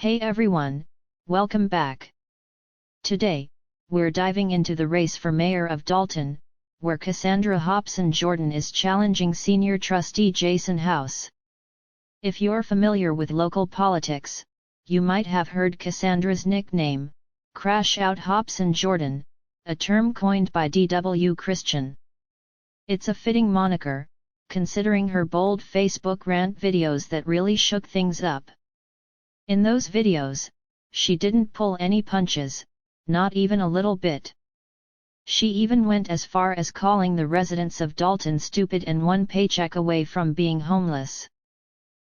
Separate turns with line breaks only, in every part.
Hey everyone, welcome back. Today, we're diving into the race for mayor of Dolton, where Cassandra Hopson-Jordan is challenging senior trustee Jason House. If you're familiar with local politics, you might have heard Cassandra's nickname, Crashout Hopson-Jordan, a term coined by D.W. Christian. It's a fitting moniker, considering her bold Facebook rant videos that really shook things up. In those videos, she didn't pull any punches, not even a little bit. She even went as far as calling the residents of Dolton stupid and one paycheck away from being homeless.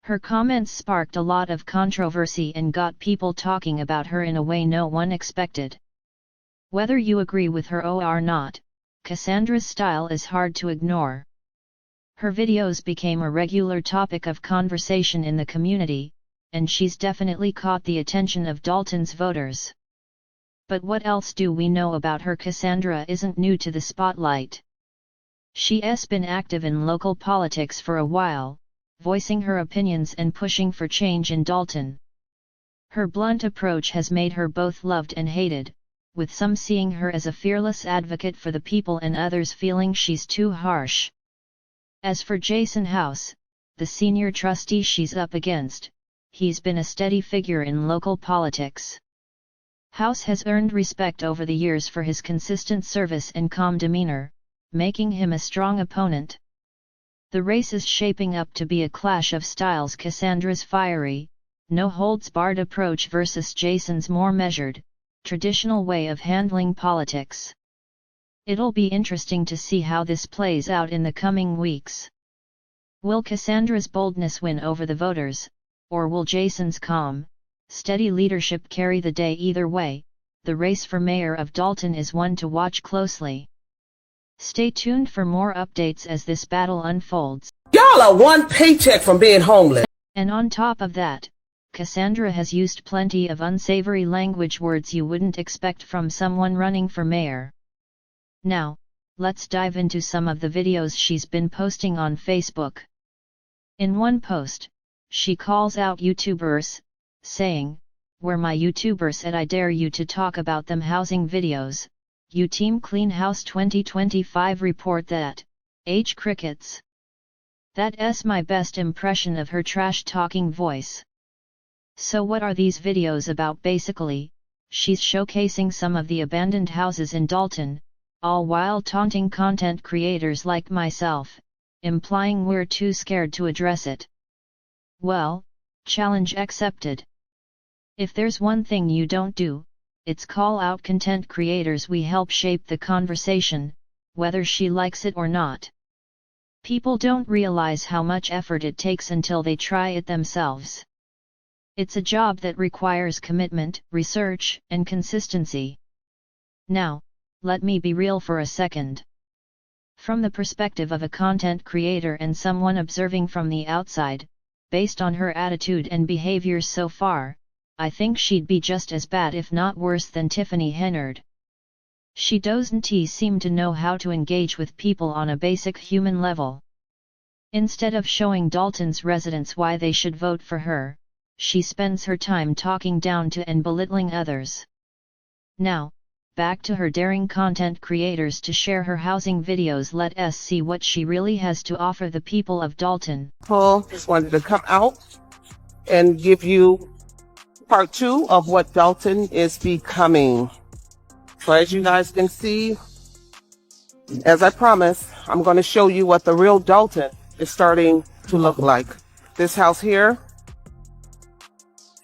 Her comments sparked a lot of controversy and got people talking about her in a way no one expected. Whether you agree with her or not, Cassandra's style is hard to ignore. Her videos became a regular topic of conversation in the community, and she's definitely caught the attention of Dolton's voters. But what else do we know about her? Cassandra isn't new to the spotlight. She's been active in local politics for a while, voicing her opinions and pushing for change in Dolton. Her blunt approach has made her both loved and hated, with some seeing her as a fearless advocate for the people and others feeling she's too harsh. As for Jason House, the senior trustee she's up against, he's been a steady figure in local politics. House has earned respect over the years for his consistent service and calm demeanor, making him a strong opponent. The race is shaping up to be a clash of styles: Cassandra's fiery, no-holds-barred approach versus Jason's more measured, traditional way of handling politics. It'll be interesting to see how this plays out in the coming weeks. Will Cassandra's boldness win over the voters, or will Jason's calm, steady leadership carry the day? Either way, the race for mayor of Dolton is one to watch closely. Stay tuned for more updates as this battle unfolds.
Y'all are one paycheck from being homeless.
And on top of that, Cassandra has used plenty of unsavory language, words you wouldn't expect from someone running for mayor. Now, let's dive into some of the videos she's been posting on Facebook. In one post, she calls out YouTubers, saying, "Where my YouTubers at? I dare you to talk about them housing videos. You Team Clean House 2025 report that, crickets." That's my best impression of her trash-talking voice. So what are these videos about? Basically, she's showcasing some of the abandoned houses in Dolton, all while taunting content creators like myself, implying we're too scared to address it. Well, challenge accepted. If there's one thing you don't do, it's call out content creators. We help shape the conversation, whether she likes it or not. People don't realize how much effort it takes until they try it themselves. It's a job that requires commitment, research, and consistency. Now, let me be real for a second. From the perspective of a content creator and someone observing from the outside, based on her attitude and behavior so far, I think she'd be just as bad if not worse than Tiffany Henyard. She doesn't seem to know how to engage with people on a basic human level. Instead of showing Dolton's residents why they should vote for her, she spends her time talking down to and belittling others. Now, back to her daring content creators to share her housing videos. Let's see what she really has to offer the people of Dolton.
Just wanted to come out and give you part 2 of what Dolton is becoming. So as you guys can see, as I promised, I'm going to show you what the real Dolton is starting to look like. This house here,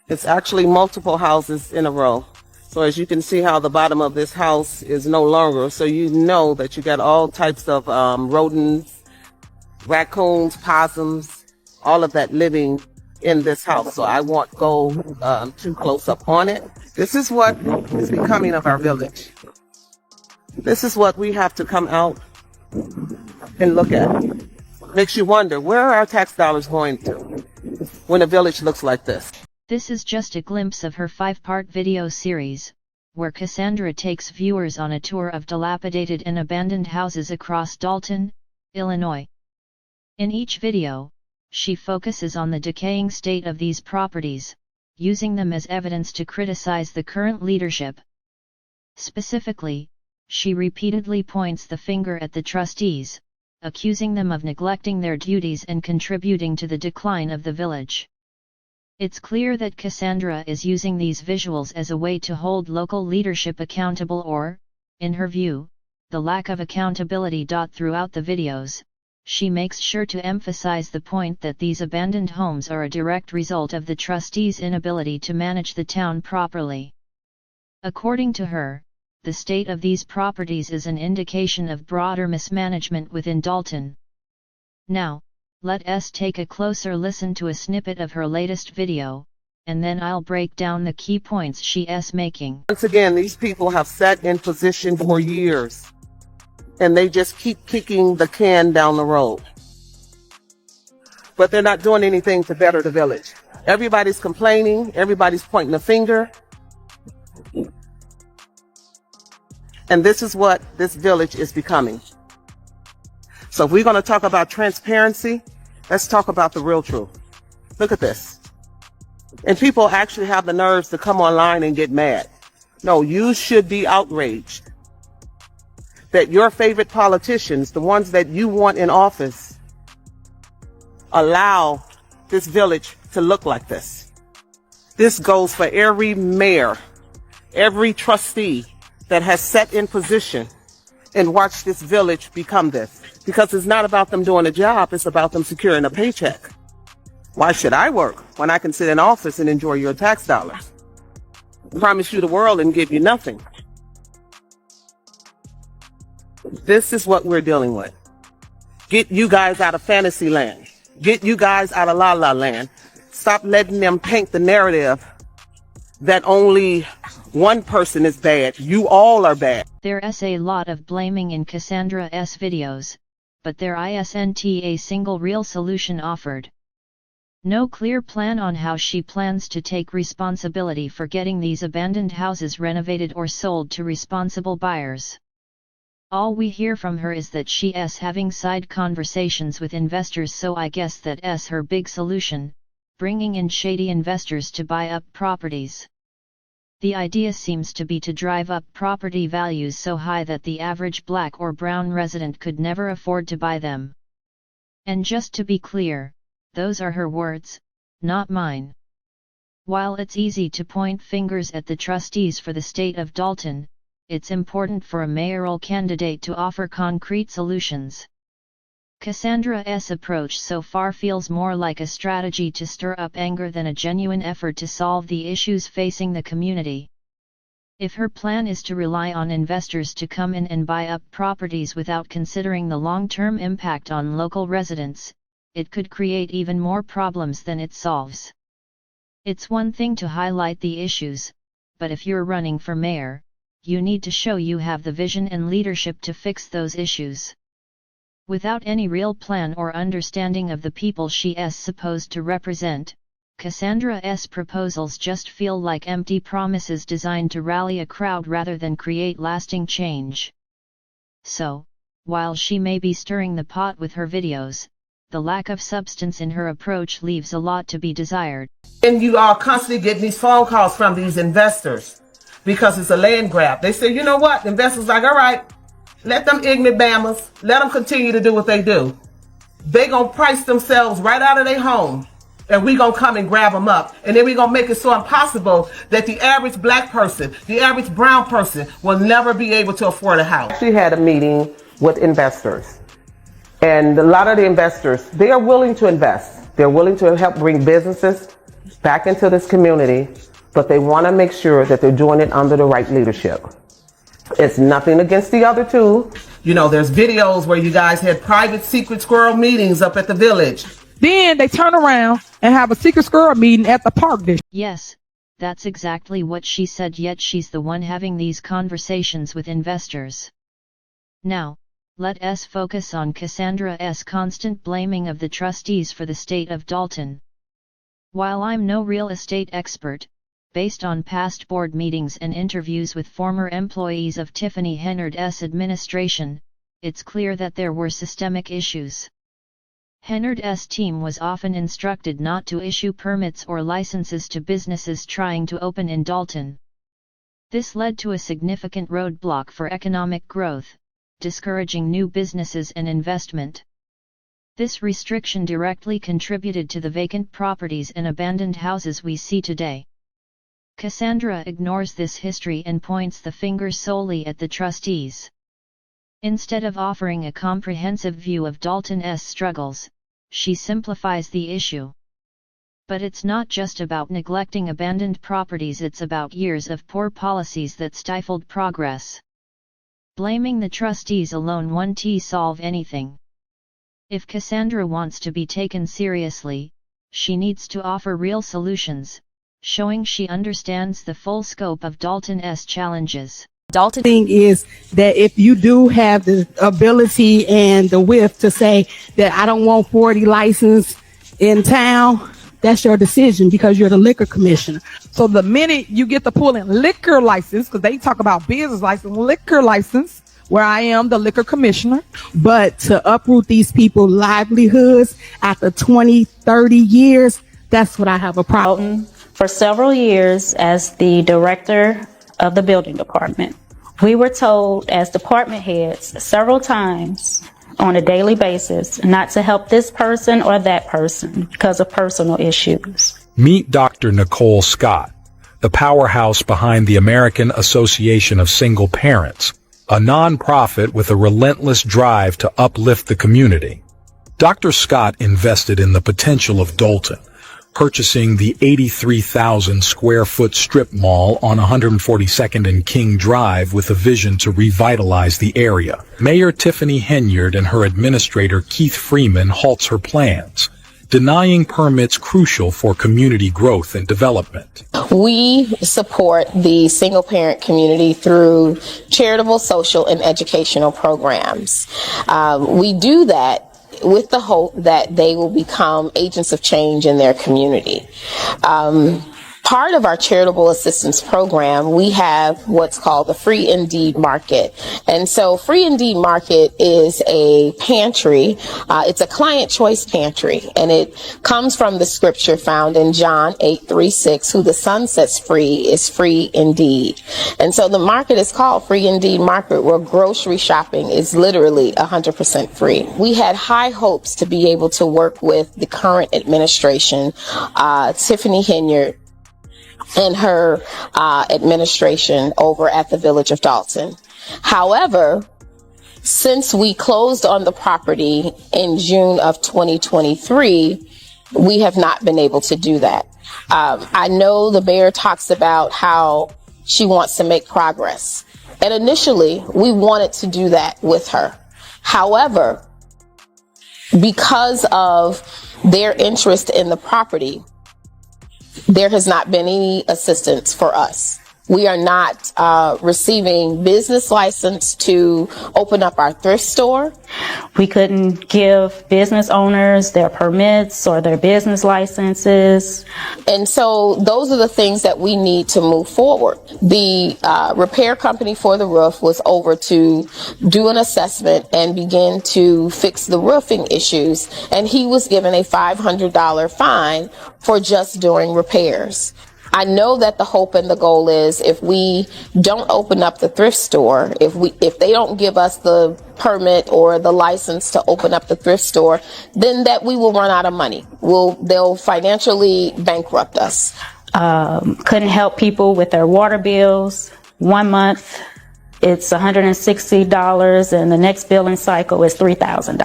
it's actually multiple houses in a row. So as you can see how the bottom of this house is no longer, so you know that you got all types of rodents, raccoons, possums, all of that living in this house. So I won't go too close up on it. This is what is becoming of our village. This is what we have to come out and look at. Makes you wonder, where are our tax dollars going to when a village looks like this?
This is just a glimpse of her 5-part video series, where Cassandra takes viewers on a tour of dilapidated and abandoned houses across Dolton, Illinois. In each video, she focuses on the decaying state of these properties, using them as evidence to criticize the current leadership. Specifically, she repeatedly points the finger at the trustees, accusing them of neglecting their duties and contributing to the decline of the village. It's clear that Cassandra is using these visuals as a way to hold local leadership accountable or, in her view, the lack of accountability. Throughout the videos, she makes sure to emphasize the point that these abandoned homes are a direct result of the trustees' inability to manage the town properly. According to her, the state of these properties is an indication of broader mismanagement within Dolton. Now, let us take a closer listen to a snippet of her latest video, and then I'll break down the key points she is making.
Once again, these people have sat in position for years, and they just keep kicking the can down the road. But they're not doing anything to better the village. Everybody's complaining, everybody's pointing a finger. And this is what this village is becoming. So if we're going to talk about transparency, let's talk about the real truth. Look at this. And people actually have the nerves to come online and get mad. No, you should be outraged that your favorite politicians, the ones that you want in office, allow this village to look like this. This goes for every mayor, every trustee that has sat in position and watched this village become this. Because it's not about them doing a job, it's about them securing a paycheck. Why should I work when I can sit in office and enjoy your tax dollars? Promise you the world and give you nothing. This is what we're dealing with. Get you guys out of fantasy land. Get you guys out of la la land. Stop letting them paint the narrative that only one person is bad. You all are bad.
There's a lot of blaming in Cassandra's videos, but there isn't a single real solution offered. No clear plan on how she plans to take responsibility for getting these abandoned houses renovated or sold to responsible buyers. All we hear from her is that she's having side conversations with investors, so I guess that's her big solution, bringing in shady investors to buy up properties. The idea seems to be to drive up property values so high that the average black or brown resident could never afford to buy them. And just to be clear, those are her words, not mine. While it's easy to point fingers at the trustees for the state of Dolton, it's important for a mayoral candidate to offer concrete solutions. Cassandra's approach so far feels more like a strategy to stir up anger than a genuine effort to solve the issues facing the community. If her plan is to rely on investors to come in and buy up properties without considering the long-term impact on local residents, it could create even more problems than it solves. It's one thing to highlight the issues, but if you're running for mayor, you need to show you have the vision and leadership to fix those issues. Without any real plan or understanding of the people she is supposed to represent, Cassandra's proposals just feel like empty promises designed to rally a crowd rather than create lasting change. So, while she may be stirring the pot with her videos, the lack of substance in her approach leaves a lot to be desired.
And you are constantly getting these phone calls from these investors because it's a land grab. They say, you know what? The investors like, all right, let them ignorant bammers, let them continue to do what they do. They gonna price themselves right out of their home, and we gonna come and grab them up. And then we gonna make it so impossible that the average black person, the average brown person will never be able to afford a house. She had a meeting with investors. And a lot of the investors, they are willing to invest. They're willing to help bring businesses back into this community, but they want to make sure that they're doing it under the right leadership. It's nothing against the other two. You know, there's videos where you guys had private secret squirrel meetings up at the village.
Then they turn around and have a secret squirrel meeting at the park district.
Yes, that's exactly what she said, yet she's the one having these conversations with investors. Now, let us focus on Cassandra's constant blaming of the trustees for the state of Dolton. While I'm no real estate expert, based on past board meetings and interviews with former employees of Tiffany Henyard's administration, it's clear that there were systemic issues. Henyard's team was often instructed not to issue permits or licenses to businesses trying to open in Dolton. This led to a significant roadblock for economic growth, discouraging new businesses and investment. This restriction directly contributed to the vacant properties and abandoned houses we see today. Cassandra ignores this history and points the finger solely at the trustees. Instead of offering a comprehensive view of Dolton's struggles, she simplifies the issue. But it's not just about neglecting abandoned properties, it's about years of poor policies that stifled progress. Blaming the trustees alone won't solve anything. If Cassandra wants to be taken seriously, she needs to offer real solutions, showing she understands the full scope of Dolton's challenges.
Dolton thing is that if you do have the ability and the whiff to say that I don't want 40 license in town, that's your decision because you're the liquor commissioner. So the minute you get to pull in liquor license, because they talk about business license, liquor license, where I am the liquor commissioner, but to uproot these people's livelihoods after 20, 30 years, that's what I have a problem.
For several years as the director of the building department, we were told as department heads several times on a daily basis not to help this person or that person because of personal issues.
Meet Dr. Nicole Scott, the powerhouse behind the American Association of Single Parents, a nonprofit with a relentless drive to uplift the community. Dr. Scott invested in the potential of Dolton, purchasing the 83,000 square foot strip mall on 142nd and King Drive with a vision to revitalize the area. Mayor Tiffany Henyard and her administrator Keith Freeman halts her plans, denying permits crucial for community growth and development.
We support the single parent community through charitable, social, and educational programs. We do that with the hope that they will become agents of change in their community. Part of our charitable assistance program, we have what's called the Free Indeed Market. And so Free Indeed Market is a pantry. It's a client choice pantry, and it comes from the scripture found in John 8:36, who the Son sets free is free indeed. And so the market is called Free Indeed Market, where grocery shopping is literally 100% free. We had high hopes to be able to work with the current administration, Tiffany Henyard, and her administration over at the Village of Dolton. However, since we closed on the property in June of 2023, we have not been able to do that. I know the mayor talks about how she wants to make progress. And initially, we wanted to do that with her. However, because of their interest in the property, there has not been any assistance for us. We are not receiving business license to open up our thrift store.
We couldn't give business owners their permits or their business licenses.
And so those are the things that we need to move forward. The repair company for the roof was over to do an assessment and begin to fix the roofing issues. And he was given a $500 fine for just doing repairs. I know that the hope and the goal is if we don't open up the thrift store, if they don't give us the permit or the license to open up the thrift store, then that we will run out of money. They'll financially bankrupt us.
Couldn't help people with their water bills. 1 month it's $160 and the next billing cycle is $3,000.